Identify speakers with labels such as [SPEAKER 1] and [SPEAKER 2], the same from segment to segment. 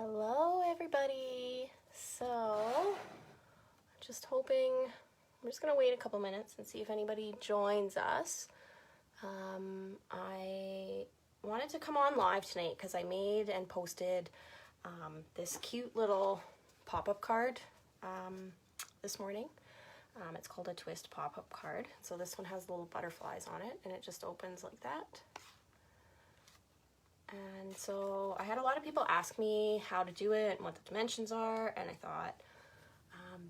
[SPEAKER 1] Hello everybody. So just hoping, I'm just gonna wait a couple minutes and see if anybody joins us. I wanted to come on live tonight because I made and posted this cute little pop-up card this morning. It's called a twist pop-up card. So this one has little butterflies on it and it just opens like that. And so I had a lot of people ask me how to do it and what the dimensions are, and I thought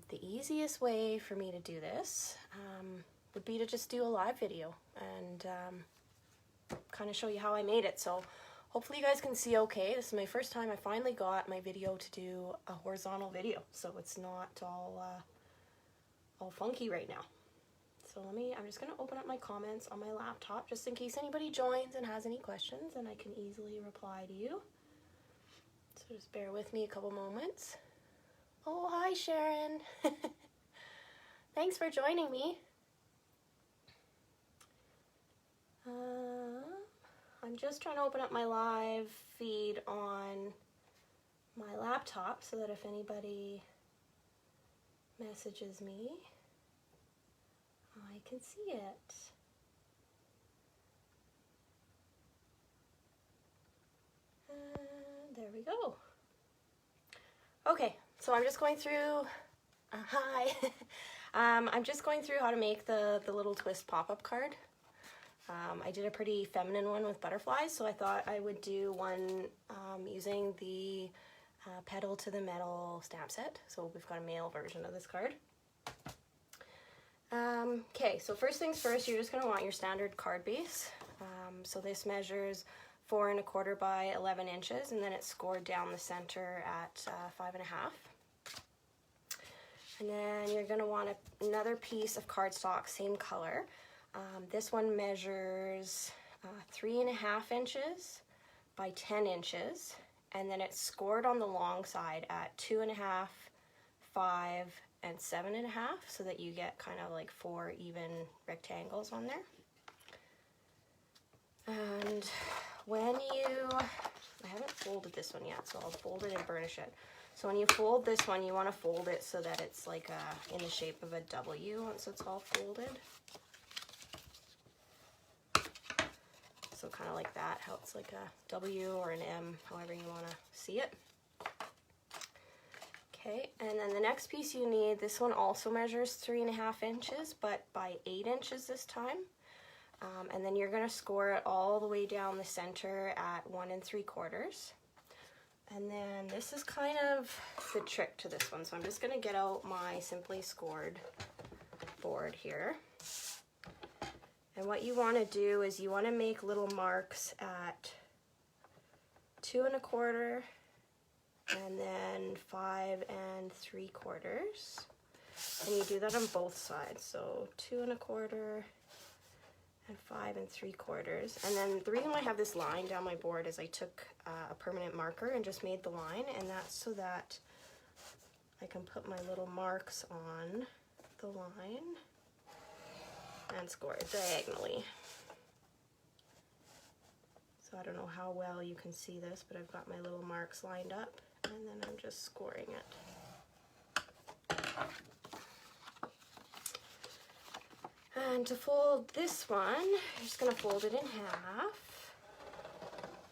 [SPEAKER 1] the easiest way for me to do this would be to just do a live video and kind of show you how I made it. So hopefully you guys can see okay. This is my first time I finally got my video to do a horizontal video, so it's not all funky right now. So I'm just gonna open up my comments on my laptop just in case anybody joins and has any questions, and I can easily reply to you. So just bear with me a couple moments. Oh, hi Sharon. Thanks for joining me. I'm just trying to open up my live feed on my laptop so that if anybody messages me, I can see it. And there we go. Okay, so I'm just going through, hi. I'm just going through how to make the little twist pop-up card. I did a pretty feminine one with butterflies, so I thought I would do one using the Petal to the Metal stamp set. So we've got a male version of this card. Okay, so first things first, you're just going to want your standard card base. So this measures 4 1/4 by 11 inches, and then it's scored down the center at 5 1/2. And then you're going to want another piece of cardstock, same color. This one measures 3 1/2 inches by 10 inches, and then it's scored on the long side at 2 1/2, 5, and 7 1/2, so that you get kind of like 4 even rectangles on there. And when I haven't folded this one yet, so I'll fold it and burnish it. So when you fold this one, you want to fold it so that it's like in the shape of a W once it's all folded. So kind of like that, how it's like a W or an M, however you want to see it. Okay, and then the next piece you need, this one also measures 3 1/2 inches, but by 8 inches this time. And then you're going to score it all the way down the center at 1 3/4. And then this is kind of the trick to this one. So I'm just going to get out my Simply Scored board here. And what you want to do is you want to make little marks at 2 1/4 and then 5 3/4. And you do that on both sides. So 2 1/4 and 5 3/4. And then the reason why I have this line down my board is I took a permanent marker and just made the line, and that's so that I can put my little marks on the line and score it diagonally. So I don't know how well you can see this, but I've got my little marks lined up, and then I'm just scoring it. And to fold this one, I'm just going to fold it in half.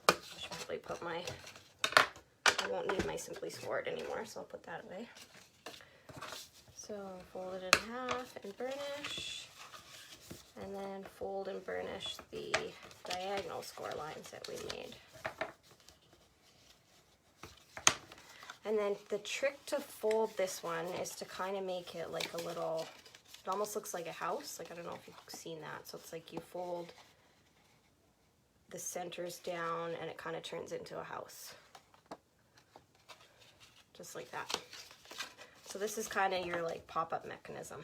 [SPEAKER 1] I should probably put I won't need my Simply Scored anymore, so I'll put that away. So fold it in half and burnish, and then fold and burnish the diagonal score lines that we made. And then the trick to fold this one is to kind of make it like a little, it almost looks like a house. Like, I don't know if you've seen that. So it's like you fold the centers down and it kind of turns into a house. Just like that. So this is kind of your like pop-up mechanism.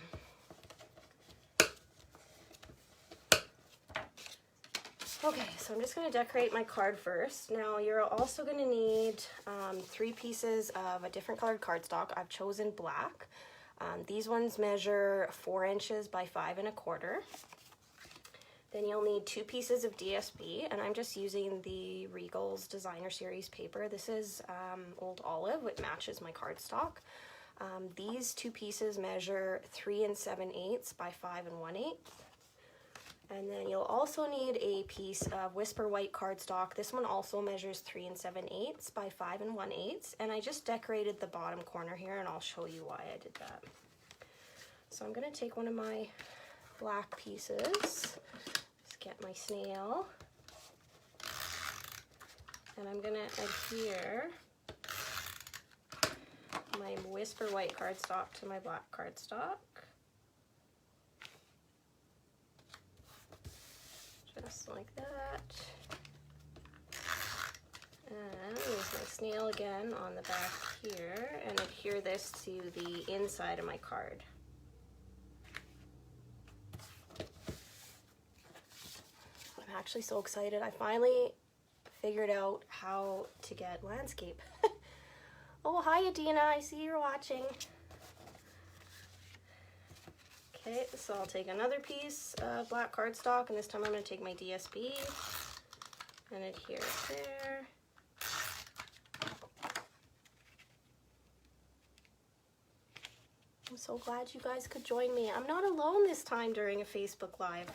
[SPEAKER 1] Okay, so I'm just going to decorate my card first. Now you're also going to need 3 pieces of a different colored cardstock. I've chosen black. These ones measure 4 inches by 5 1/4. Then you'll need 2 pieces of DSP, and I'm just using the Regal's Designer Series paper. This is Old Olive, which matches my cardstock. These 2 pieces measure 3 7/8 by 5 1/8. And then you'll also need a piece of Whisper White cardstock. This one also measures 3 7/8 by 5 1/8. And I just decorated the bottom corner here, and I'll show you why I did that. So I'm going to take one of my black pieces, just get my snail, and I'm going to adhere my Whisper White cardstock to my black cardstock. Just like that. And use my snail again on the back here and adhere this to the inside of my card. I'm actually so excited. I finally figured out how to get landscape. Oh, hi Adina, I see you're watching. Okay, so I'll take another piece of black cardstock, and this time I'm going to take my DSP and adhere it there. I'm so glad you guys could join me. I'm not alone this time during a Facebook Live.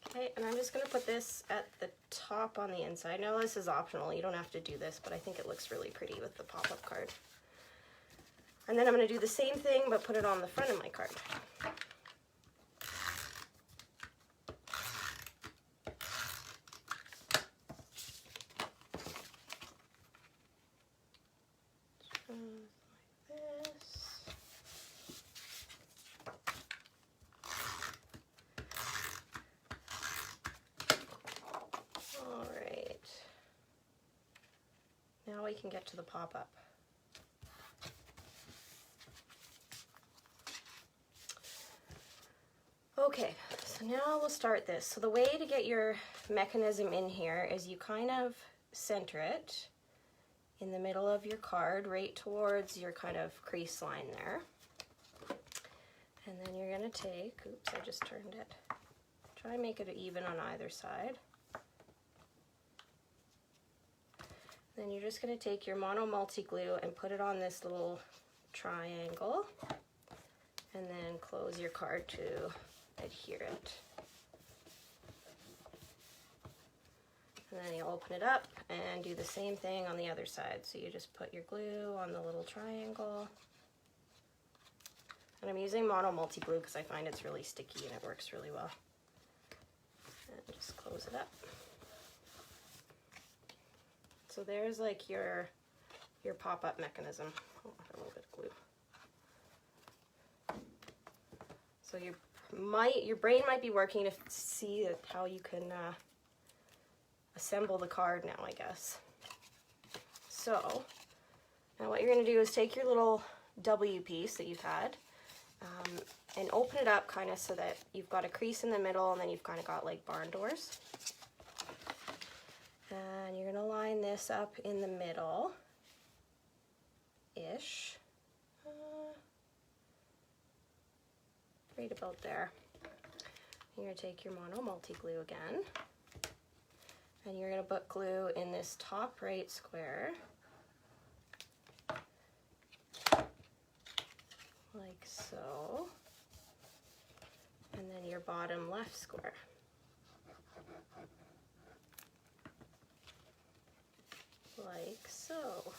[SPEAKER 1] Okay, and I'm just going to put this at the top on the inside. Now this is optional, you don't have to do this, but I think it looks really pretty with the pop-up card. And then I'm going to do the same thing, but put it on the front of my card. Now we can get to the pop-up. Okay, so now we'll start this. So the way to get your mechanism in here is you kind of center it in the middle of your card, right towards your kind of crease line there. And then you're gonna take, oops, I just turned it. Try and make it even on either side. Then you're just going to take your mono multi-glue and put it on this little triangle, and then close your card to adhere it. And then you open it up and do the same thing on the other side. So you just put your glue on the little triangle. And I'm using mono multi-glue because I find it's really sticky and it works really well. And just close it up. So there's like your pop-up mechanism. Oh, I have a little bit of glue. So your brain might be working to see how you can assemble the card now, I guess. So now what you're going to do is take your little W piece that you've had and open it up kind of so that you've got a crease in the middle, and then you've kind of got like barn doors. And you're going to line this up in the middle-ish, right about there. You're going to take your mono multi-glue again, and you're going to put glue in this top right square, like so, and then your bottom left square. Like so.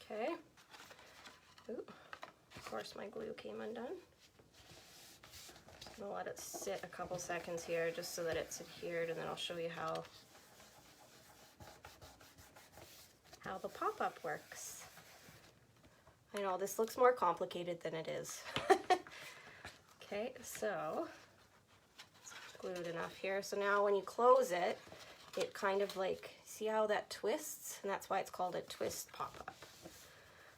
[SPEAKER 1] Okay. Ooh, of course my glue came undone. I'm gonna let it sit a couple seconds here just so that it's adhered, and then I'll show you how the pop-up works. I know this looks more complicated than it is. Okay, so it's glued enough here. So now when you close it, it kind of like, see how that twists? And that's why it's called a twist pop-up.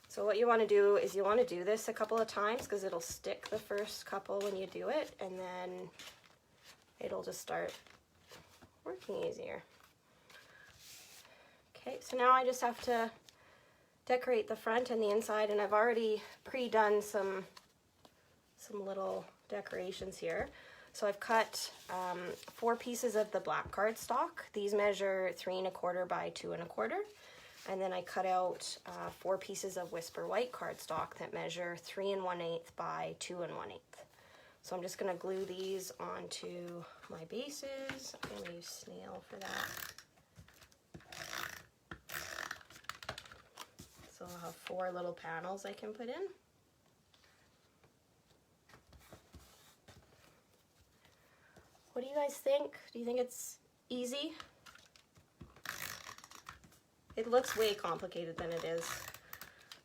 [SPEAKER 1] So what you want to do is you want to do this a couple of times because it'll stick the first couple when you do it, and then it'll just start working easier. Okay, so now I just have to decorate the front and the inside, and I've already pre-done some little decorations here. So I've cut 4 pieces of the black cardstock. These measure 3 1/4 by 2 1/4. And then I cut out 4 pieces of Whisper White cardstock that measure 3 1/8 by 2 1/8. So I'm just gonna glue these onto my bases. I'm gonna use snail for that. So I'll have 4 little panels I can put in. What do you guys think? Do you think it's easy? It looks way complicated than it is.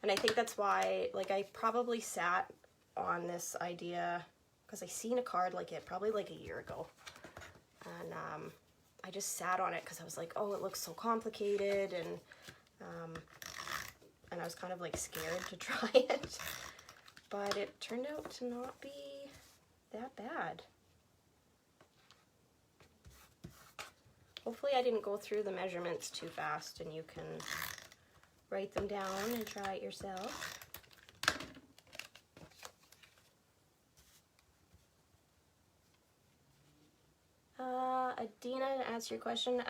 [SPEAKER 1] And I think that's why, like, I probably sat on this idea because I seen a card like it probably like a year ago. And I just sat on it because I was like, oh, it looks so complicated, and I was kind of like scared to try it. But it turned out to not be that bad. Hopefully I didn't go through the measurements too fast and you can write them down and try it yourself. Adina, to answer your question,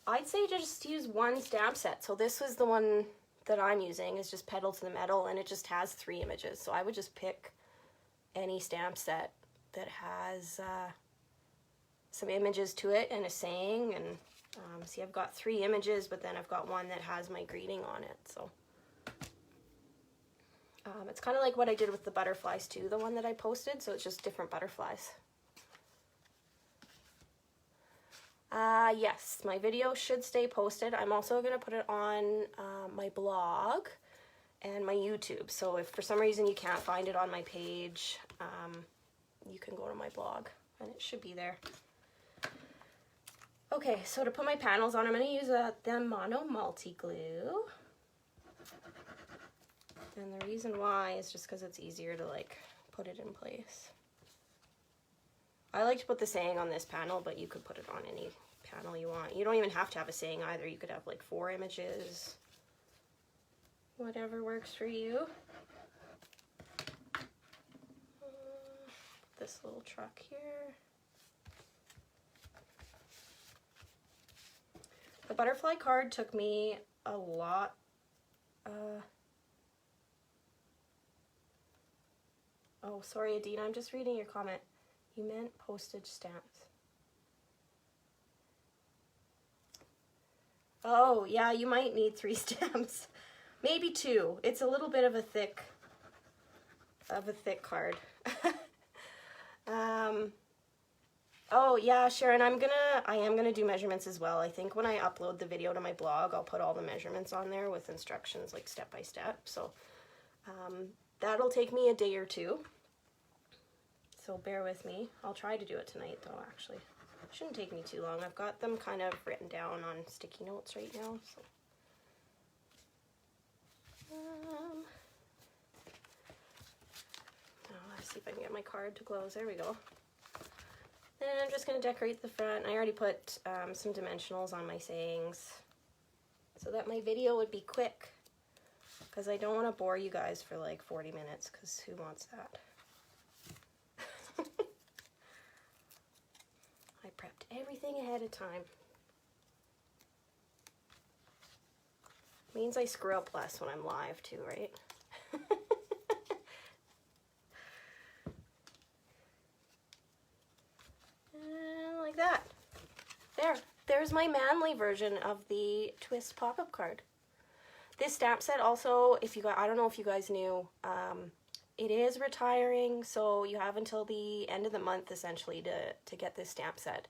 [SPEAKER 1] I'd say just use one stamp set. So this was the one that I'm using, is just Pedal to the Metal, and it just has 3 images. So I would just pick any stamp set that has some images to it and a saying, and see, I've got 3 images, but then I've got one that has my greeting on it. So it's kind of like what I did with the butterflies too, the one that I posted, so it's just different butterflies. Yes, my video should stay posted. I'm also going to put it on my blog and my YouTube. So if for some reason you can't find it on my page, you can go to my blog and it should be there. Okay, so to put my panels on, I'm going to use the Mono Multi Glue. And the reason why is just because it's easier to like put it in place. I like to put the saying on this panel, but you could put it on any panel you want. You don't even have to have a saying either. You could have like 4 images. Whatever works for you. This little truck here. The butterfly card took me a lot. Oh, sorry, Adina, I'm just reading your comment. You meant postage stamps. Oh, yeah, you might need 3 stamps. Maybe 2. It's a little bit of a thick card. Oh, yeah, Sharon, I am gonna do measurements as well. I think when I upload the video to my blog, I'll put all the measurements on there with instructions, like step by step. So that'll take me a day or 2. So bear with me. I'll try to do it tonight though, actually. It shouldn't take me too long. I've got them kind of written down on sticky notes right now. So. Let's see if I can get my card to close. There we go. Then I'm just going to decorate the front. I already put some dimensionals on my sayings so that my video would be quick, because I don't want to bore you guys for like 40 minutes, because who wants that? I prepped everything ahead of time. Means I screw up less when I'm live too, right? And like that. There's my manly version of the twist pop-up card. This stamp set also, I don't know if you guys knew, it is retiring, so you have until the end of the month essentially to get this stamp set.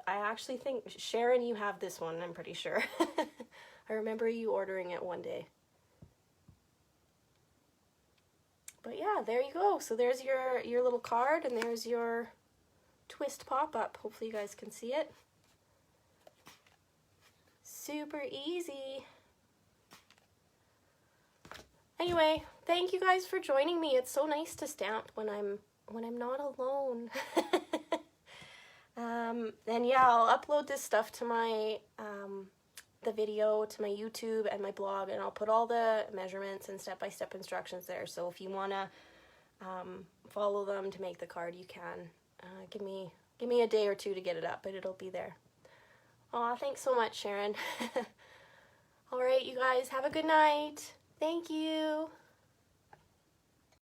[SPEAKER 1] I actually think, Sharon, you have this one, I'm pretty sure. I remember you ordering it one day. But yeah, there you go. So there's your little card, and there's your twist pop-up. Hopefully you guys can see it. Super easy. Anyway, thank you guys for joining me. It's so nice to stamp when I'm not alone. And yeah, I'll upload this stuff to my the video to my YouTube and my blog, and I'll put all the measurements and step-by-step instructions there. So if you want to follow them to make the card, you can. Give me a day or two to get it up, but it'll be there. Aw, thanks so much, Sharon. All right, you guys, have a good night. Thank you.